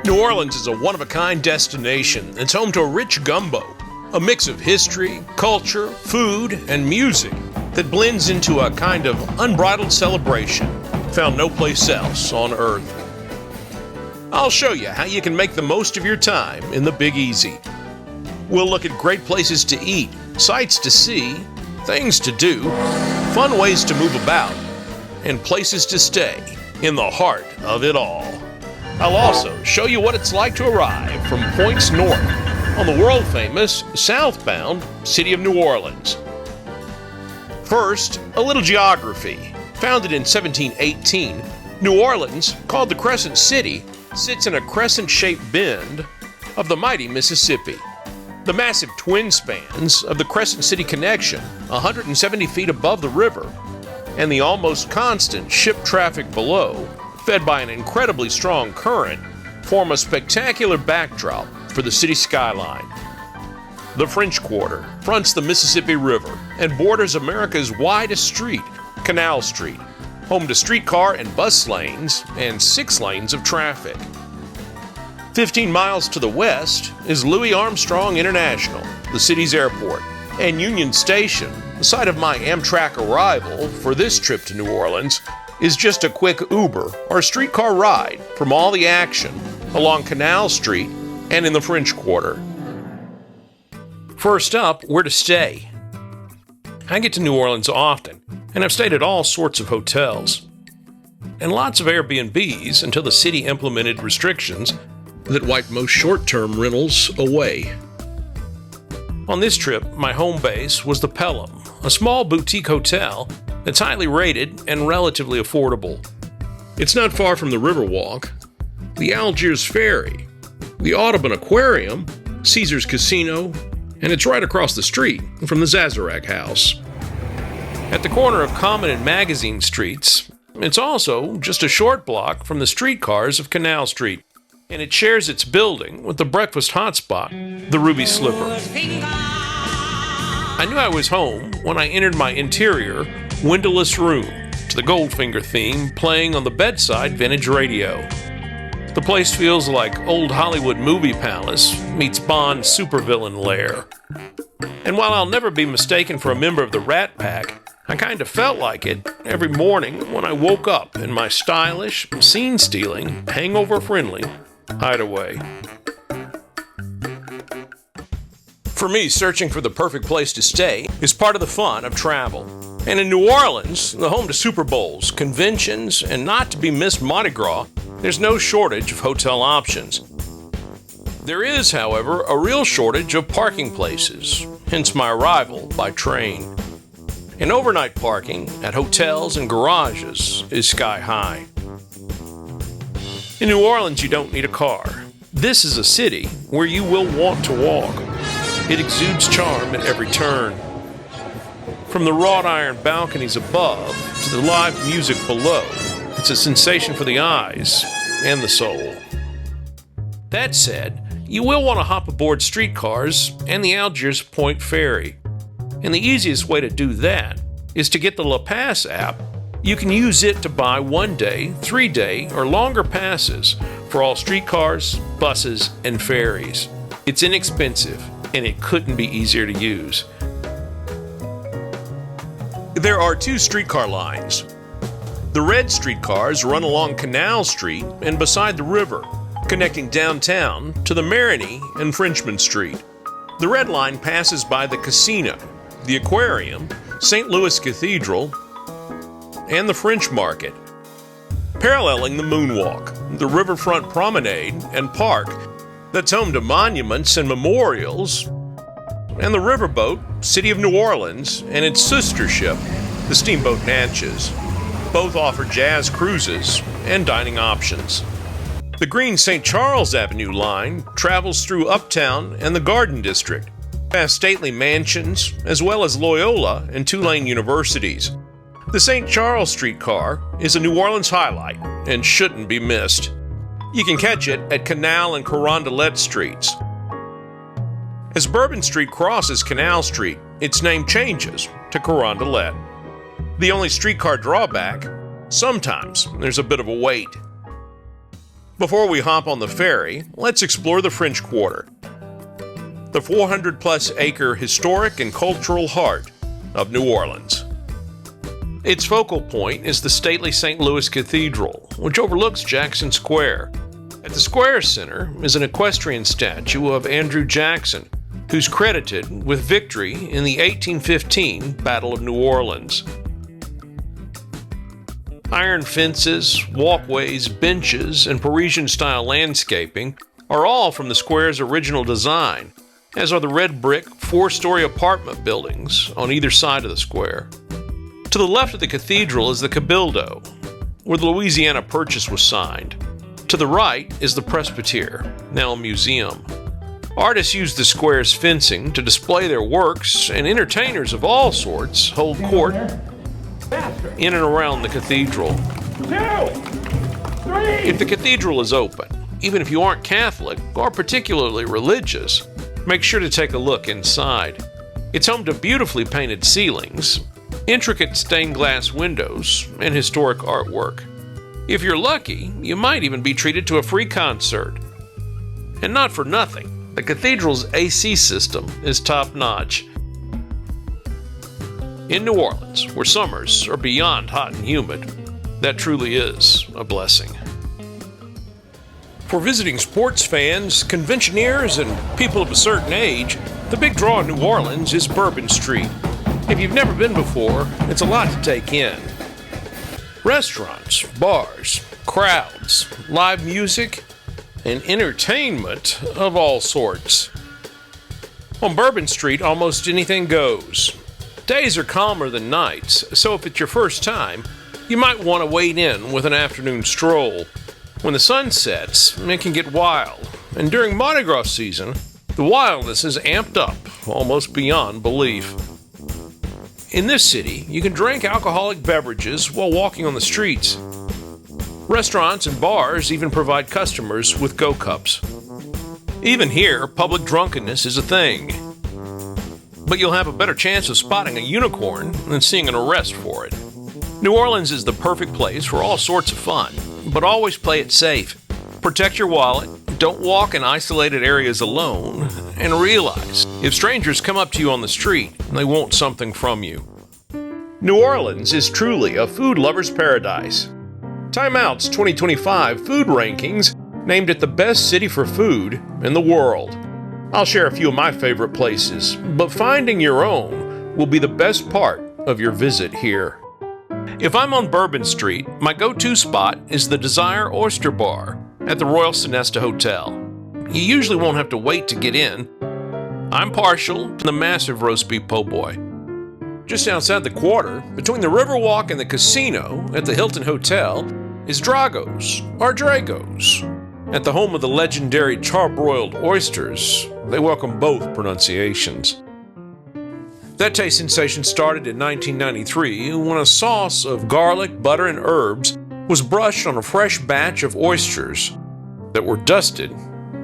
New Orleans is a one-of-a-kind destination that's home to a rich gumbo, a mix of history, culture, food, and music that blends into a kind of unbridled celebration found no place else on earth. I'll show you how you can make the most of your time in the Big Easy. We'll look at great places to eat, sights to see, things to do, fun ways to move about, and places to stay in the heart of it all. I'll also show you what it's like to arrive from points north on the world-famous southbound city of New Orleans. First, a little geography. Founded in 1718, New Orleans, called the Crescent City, sits in a crescent-shaped bend of the mighty Mississippi. The massive twin spans of the Crescent City connection, 170 feet above the river, and the almost constant ship traffic below, fed by an incredibly strong current, form a spectacular backdrop for the city skyline. The French Quarter fronts the Mississippi River and borders America's widest street, Canal Street, home to streetcar and bus lanes and 6 lanes of traffic. 15 miles to the west is Louis Armstrong International, the city's airport, and Union Station, the site of my Amtrak arrival for this trip to New Orleans, is just a quick Uber or streetcar ride from all the action along Canal Street and in the French Quarter. First up, where to stay. I get to New Orleans often, and I've stayed at all sorts of hotels, and lots of Airbnbs until the city implemented restrictions that wiped most short-term rentals away. On this trip, my home base was the Pelham, a small boutique hotel that's highly rated and relatively affordable. It's not far from the Riverwalk, the Algiers Ferry, the Audubon Aquarium, Caesars Casino, and it's right across the street from the Zazarak House. At the corner of Common and Magazine Streets, it's also just a short block from the streetcars of Canal Street, and it shares its building with the breakfast hotspot, the Ruby Slipper. I knew I was home when I entered my interior, windowless room to the Goldfinger theme playing on the bedside vintage radio. The place feels like old Hollywood movie palace meets Bond supervillain lair. And while I'll never be mistaken for a member of the Rat Pack, I kind of felt like it every morning when I woke up in my stylish, scene-stealing, hangover-friendly hideaway. For me, searching for the perfect place to stay is part of the fun of travel. And in New Orleans, the home to Super Bowls, conventions, and not to be missed Mardi Gras, there's no shortage of hotel options. There is, however, a real shortage of parking places, hence my arrival by train. And overnight parking at hotels and garages is sky high. In New Orleans, you don't need a car. This is a city where you will want to walk. It exudes charm at every turn. From the wrought iron balconies above to the live music below, it's a sensation for the eyes and the soul. That said, you will want to hop aboard streetcars and the Algiers Point Ferry. And the easiest way to do that is to get the La Pass app. You can use it to buy 1-day, 3-day, or longer passes for all streetcars, buses, and ferries. It's inexpensive, and it couldn't be easier to use. There are 2 streetcar lines. The red streetcars run along Canal Street and beside the river, connecting downtown to the Marigny and Frenchman Street. The red line passes by the casino, the Aquarium, St. Louis Cathedral, and the French Market, paralleling the Moonwalk, the riverfront promenade and park that's home to monuments and memorials, and the riverboat, City of New Orleans, and its sister ship, the Steamboat Natchez. Both offer jazz cruises and dining options. The green St. Charles Avenue line travels through Uptown and the Garden District, past stately mansions, as well as Loyola and Tulane universities. The St. Charles streetcar is a New Orleans highlight and shouldn't be missed. You can catch it at Canal and Carondelet Streets. As Bourbon Street crosses Canal Street, its name changes to Carondelet. The only streetcar drawback, sometimes there's a bit of a wait. Before we hop on the ferry, let's explore the French Quarter, the 400-plus acre historic and cultural heart of New Orleans. Its focal point is the stately St. Louis Cathedral, which overlooks Jackson Square. At the square center is an equestrian statue of Andrew Jackson, who's credited with victory in the 1815 Battle of New Orleans. Iron fences, walkways, benches, and Parisian-style landscaping are all from the square's original design, as are the red brick, four-story apartment buildings on either side of the square. To the left of the cathedral is the Cabildo, where the Louisiana Purchase was signed. To the right is the Presbytere, now a museum. Artists use the square's fencing to display their works, and entertainers of all sorts hold court in and around the cathedral. 2, 3. If the cathedral is open, even if you aren't Catholic or particularly religious, make sure to take a look inside. It's home to beautifully painted ceilings, intricate stained glass windows, and historic artwork. If you're lucky, you might even be treated to a free concert. And not for nothing, the cathedral's AC system is top-notch. In New Orleans, where summers are beyond hot and humid, that truly is a blessing. For visiting sports fans, conventioneers, and people of a certain age, the big draw in New Orleans is Bourbon Street. If you've never been before, it's a lot to take in. Restaurants, bars, crowds, live music, and entertainment of all sorts. On Bourbon Street, almost anything goes. Days are calmer than nights, so if it's your first time, you might want to wade in with an afternoon stroll. When the sun sets, it can get wild, and during Mardi Gras season, the wildness is amped up almost beyond belief. In this city, you can drink alcoholic beverages while walking on the streets. Restaurants and bars even provide customers with go-cups. Even here, public drunkenness is a thing. But you'll have a better chance of spotting a unicorn than seeing an arrest for it. New Orleans is the perfect place for all sorts of fun, but always play it safe. Protect your wallet, don't walk in isolated areas alone, and realize if strangers come up to you on the street, they want something from you. New Orleans is truly a food lover's paradise. Time Out's 2025 food rankings named it the best city for food in the world. I'll share a few of my favorite places, but finding your own will be the best part of your visit here. If I'm on Bourbon Street, my go-to spot is the Desire Oyster Bar at the Royal Sonesta Hotel. You usually won't have to wait to get in. I'm partial to the massive roast beef po' boy. Just outside the quarter, between the Riverwalk and the casino at the Hilton Hotel, is Drago's, or Drago's. At the home of the legendary charbroiled oysters, they welcome both pronunciations. That taste sensation started in 1993 when a sauce of garlic, butter, and herbs was brushed on a fresh batch of oysters that were dusted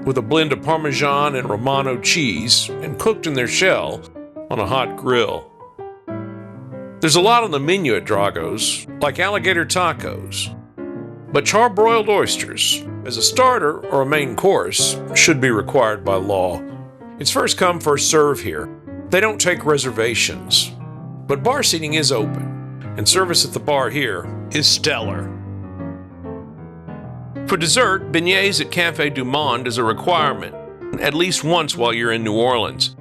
with a blend of Parmesan and Romano cheese and cooked in their shell on a hot grill. There's a lot on the menu at Drago's, like alligator tacos, but charbroiled oysters, as a starter or a main course, should be required by law. It's first come, first serve here. They don't take reservations, but bar seating is open, and service at the bar here is stellar. For dessert, beignets at Café du Monde is a requirement, at least once while you're in New Orleans.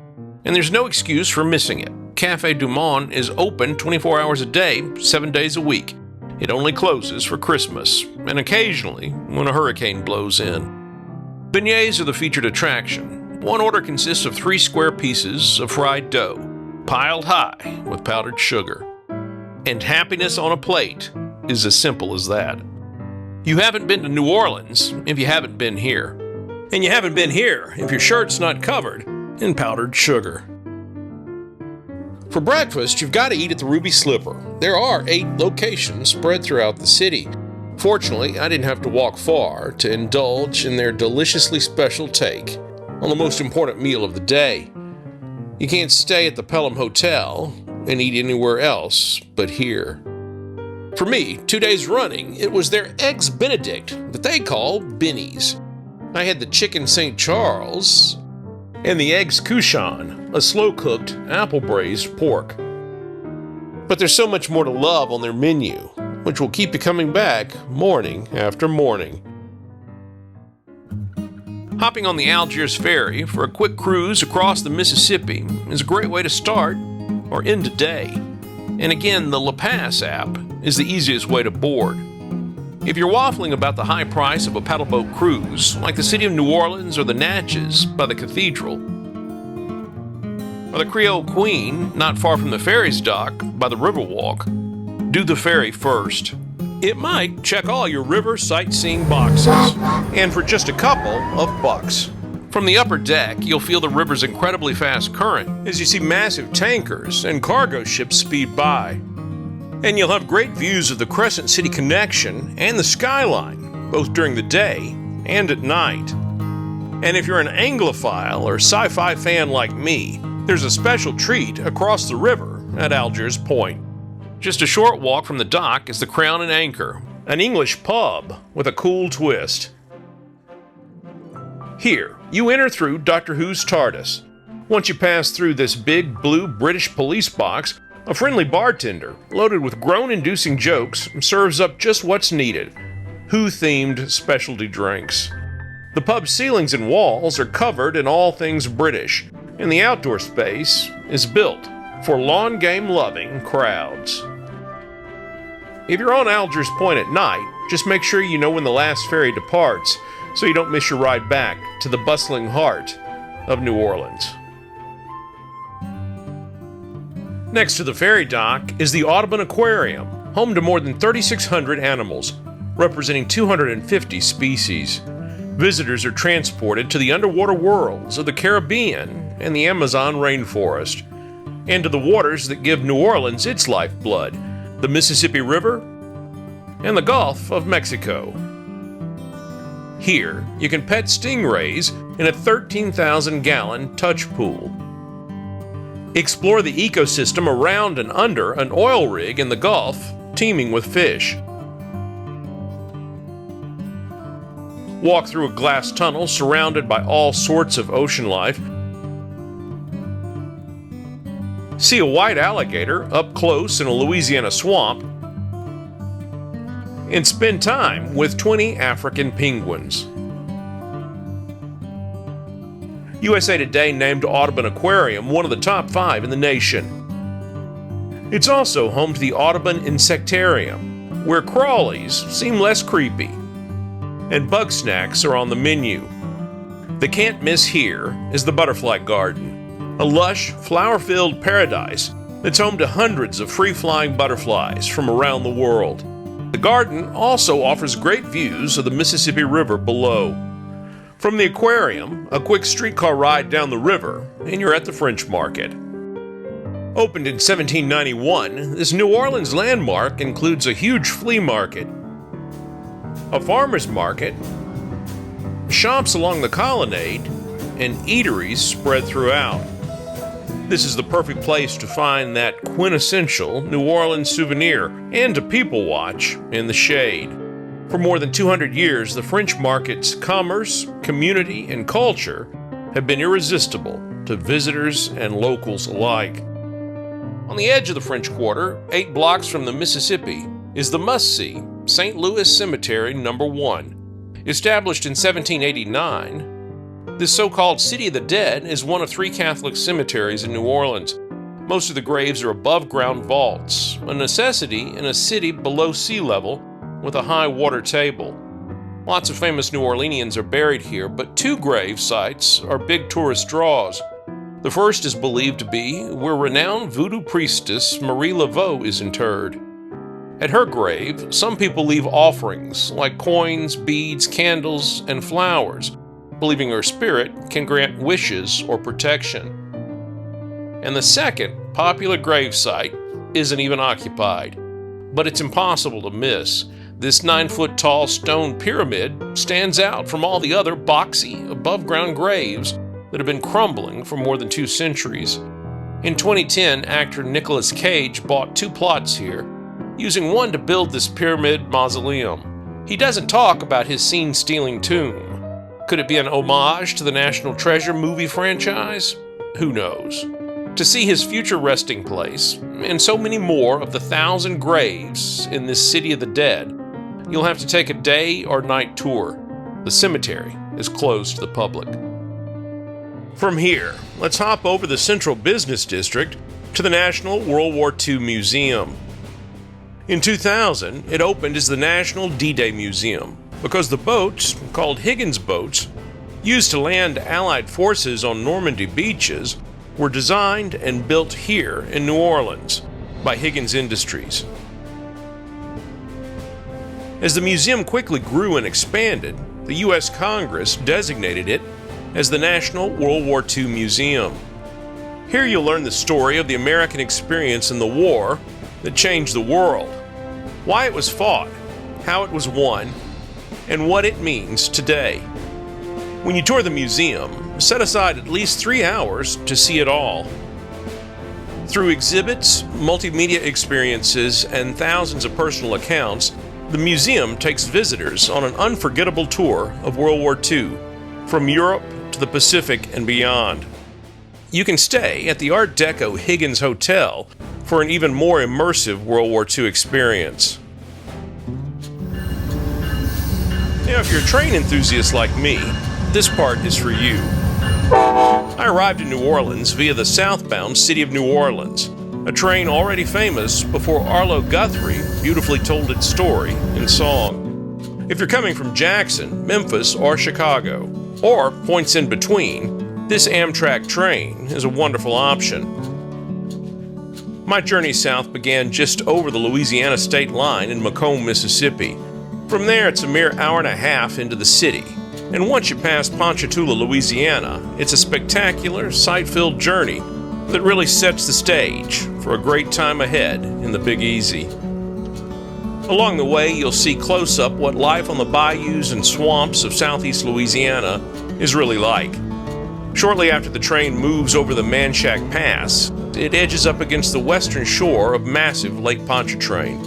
And there's no excuse for missing it. Café du Monde is open 24 hours a day, 7 days a week. It only closes for Christmas, and occasionally when a hurricane blows in. Beignets are the featured attraction. One order consists of 3 square pieces of fried dough, piled high with powdered sugar. And happiness on a plate is as simple as that. You haven't been to New Orleans if you haven't been here. And you haven't been here if your shirt's not covered in powdered sugar. For breakfast, you've got to eat at the Ruby Slipper. There are 8 locations spread throughout the city. Fortunately, I didn't have to walk far to indulge in their deliciously special take on the most important meal of the day. You can't stay at the Pelham Hotel and eat anywhere else but here. For me, 2 days running, it was their Eggs Benedict that they call Benny's. I had the Chicken St. Charles and the Eggs Couchon, a slow-cooked, apple-braised pork. But there's so much more to love on their menu, which will keep you coming back morning after morning. Hopping on the Algiers Ferry for a quick cruise across the Mississippi is a great way to start or end a day. And again, the La Paz app is the easiest way to board. If you're waffling about the high price of a paddleboat cruise, like the city of New Orleans or the Natchez by the cathedral, or the Creole Queen, not far from the ferry's dock by the Riverwalk, do the ferry first. It might check all your river sightseeing boxes, and for just a couple of bucks. From the upper deck, you'll feel the river's incredibly fast current as you see massive tankers and cargo ships speed by. And you'll have great views of the Crescent City connection and the skyline, both during the day and at night. And if you're an Anglophile or sci-fi fan like me, there's a special treat across the river at Algiers Point. Just a short walk from the dock is the Crown and Anchor, an English pub with a cool twist. Here, you enter through Doctor Who's TARDIS. Once you pass through this big blue British police box, a friendly bartender, loaded with groan-inducing jokes, serves up just what's needed: Who-themed specialty drinks. The pub's ceilings and walls are covered in all things British, and the outdoor space is built for lawn game-loving crowds. If you're on Algiers Point at night, just make sure you know when the last ferry departs so you don't miss your ride back to the bustling heart of New Orleans. Next to the ferry dock is the Audubon Aquarium, home to more than 3,600 animals, representing 250 species. Visitors are transported to the underwater worlds of the Caribbean and the Amazon rainforest, and to the waters that give New Orleans its lifeblood, the Mississippi River and the Gulf of Mexico. Here, you can pet stingrays in a 13,000-gallon touch pool. Explore the ecosystem around and under an oil rig in the Gulf, teeming with fish. Walk through a glass tunnel surrounded by all sorts of ocean life. See a white alligator up close in a Louisiana swamp. And spend time with 20 African penguins. USA Today named Audubon Aquarium one of the top 5 in the nation. It's also home to the Audubon Insectarium, where crawlies seem less creepy, and bug snacks are on the menu. The can't miss here is the Butterfly Garden, a lush, flower-filled paradise that's home to hundreds of free-flying butterflies from around the world. The garden also offers great views of the Mississippi River below. From the aquarium, a quick streetcar ride down the river, and you're at the French Market. Opened in 1791, this New Orleans landmark includes a huge flea market, a farmer's market, shops along the colonnade, and eateries spread throughout. This is the perfect place to find that quintessential New Orleans souvenir and to people watch in the shade. For more than 200 years, the French Market's commerce, community, and culture have been irresistible to visitors and locals alike. On the edge of the French Quarter, 8 blocks from the Mississippi, is the must-see St. Louis Cemetery No. 1. Established in 1789, this so-called City of the Dead is one of 3 Catholic cemeteries in New Orleans. Most of the graves are above-ground vaults, a necessity in a city below sea level with a high water table. Lots of famous New Orleanians are buried here, but 2 grave sites are big tourist draws. The first is believed to be where renowned voodoo priestess Marie Laveau is interred. At her grave, some people leave offerings like coins, beads, candles, and flowers, believing her spirit can grant wishes or protection. And the second popular grave site isn't even occupied, but it's impossible to miss. This 9-foot-tall stone pyramid stands out from all the other boxy, above-ground graves that have been crumbling for more than 2 centuries. In 2010, actor Nicolas Cage bought 2 plots here, using one to build this pyramid mausoleum. He doesn't talk about his scene-stealing tomb. Could it be an homage to the National Treasure movie franchise? Who knows? To see his future resting place, and so many more of the 1,000 graves in this city of the dead, you'll have to take a day or night tour. The cemetery is closed to the public. From here, let's hop over the Central Business District to the National World War II Museum. In 2000, it opened as the National D-Day Museum because the boats, called Higgins boats, used to land Allied forces on Normandy beaches, were designed and built here in New Orleans by Higgins Industries. As the museum quickly grew and expanded, the U.S. Congress designated it as the National World War II Museum. Here you'll learn the story of the American experience in the war that changed the world, why it was fought, how it was won, and what it means today. When you tour the museum, set aside at least 3 hours to see it all. Through exhibits, multimedia experiences, and thousands of personal accounts, the museum takes visitors on an unforgettable tour of World War II, from Europe to the Pacific and beyond. You can stay at the Art Deco Higgins Hotel for an even more immersive World War II experience. Now, if you're a train enthusiast like me, this part is for you. I arrived in New Orleans via the southbound City of New Orleans, a train already famous before Arlo Guthrie beautifully told its story in song. If you're coming from Jackson, Memphis, or Chicago, or points in between, this Amtrak train is a wonderful option. My journey south began just over the Louisiana state line in Macomb, Mississippi. From there, it's a mere hour and a half into the city. And once you pass Ponchatoula, Louisiana, it's a spectacular, sight-filled journey that really sets the stage for a great time ahead in the Big Easy. Along the way, you'll see close up what life on the bayous and swamps of southeast Louisiana is really like. Shortly after the train moves over the Manchac Pass, it edges up against the western shore of massive Lake Pontchartrain.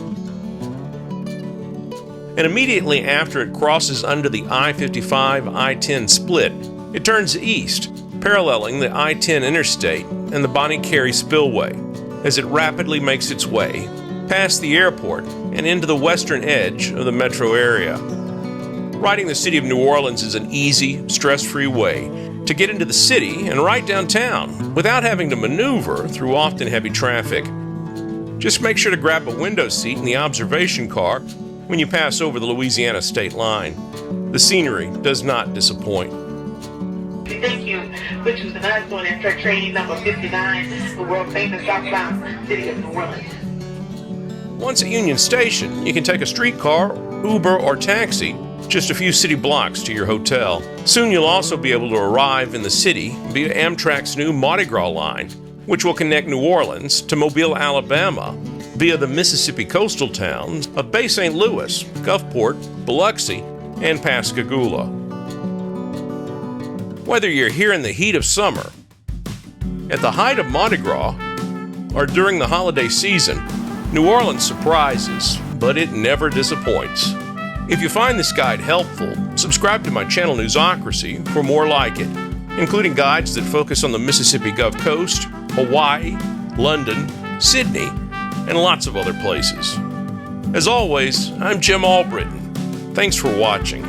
And immediately after it crosses under the I-55 I-10 split, it turns east, paralleling the I-10 interstate and the Bonnie Carey Spillway, as it rapidly makes its way past the airport and into the western edge of the metro area. Riding the city of New Orleans is an easy, stress-free way to get into the city and right downtown without having to maneuver through often heavy traffic. Just make sure to grab a window seat in the observation car when you pass over the Louisiana state line. The scenery does not disappoint. Thank you, which was the non-going Amtrak train number 59, the world-famous southbound City of New Orleans. Once at Union Station, you can take a streetcar, Uber, or taxi just a few city blocks to your hotel. Soon you'll also be able to arrive in the city via Amtrak's new Mardi Gras line, which will connect New Orleans to Mobile, Alabama, via the Mississippi coastal towns of Bay St. Louis, Gulfport, Biloxi, and Pascagoula. Whether you're here in the heat of summer, at the height of Mardi Gras, or during the holiday season, New Orleans surprises, but it never disappoints. If you find this guide helpful, subscribe to my channel Newsocracy for more like it, including guides that focus on the Mississippi Gulf Coast, Hawaii, London, Sydney, and lots of other places. As always, I'm Jim Albritton. Thanks for watching.